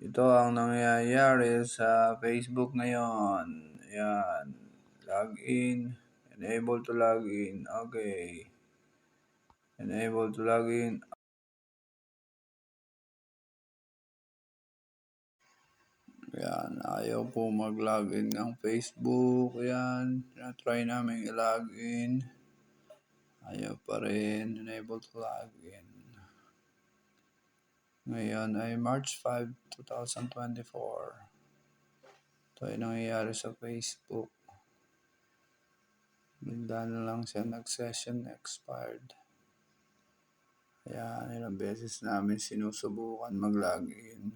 Ito ang nangyayari sa Facebook ngayon. Ayan. Login. Enable to login. Okay. Enable to login. Ayan. Ayaw po mag-login ng Facebook. Ayan. Try namin i-login. Ayaw pa rin. Enable to login. Ngayon ay March 5, 2024. Ito ay nangyayari sa Facebook. Bigla na lang siya nag-session expired. Ayan, ilang beses namin sinusubukan mag-login.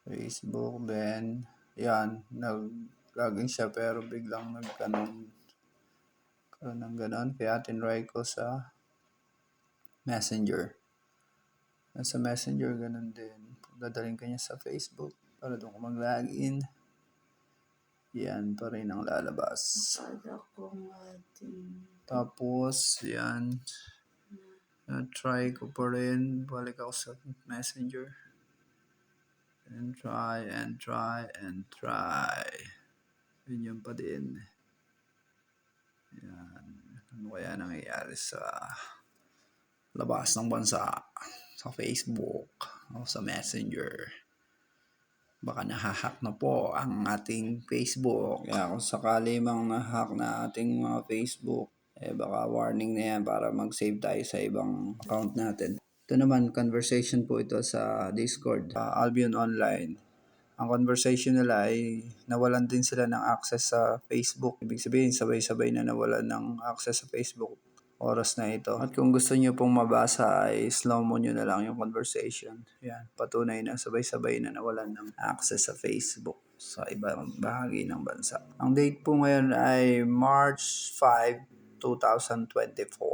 Facebook, then, yan, nag-login siya pero biglang karoon ng ganon. Kaya tinry ko sa Messenger. Sa Messenger, ganun din. Dadalhin ka niya sa Facebook para doon ko mag-login. Yan pa rin ang lalabas. Tapos, yan. Try ko pa rin. Balik ako sa Messenger. And try. Yun pa din. Yan. Ano kaya nangyayari sa labas ng bansa? Sa Facebook o sa Messenger? Baka nahahack na po ang ating Facebook. Kaya kung sakali mang nahack na ating mga Facebook, baka warning na yan para mag-save tayo sa ibang account natin. Ito naman, conversation po ito sa Discord, Albion Online. Ang conversation nila ay nawalan din sila ng access sa Facebook. Ibig sabihin, sabay-sabay na nawalan ng access sa Facebook oras na ito. At kung gusto nyo pong mabasa ay slow-mo nyo na lang yung conversation. Yan, patunay na sabay-sabay na nawalan ng access sa Facebook sa ibang bahagi ng bansa. Ang date po ngayon ay March 5, 2024.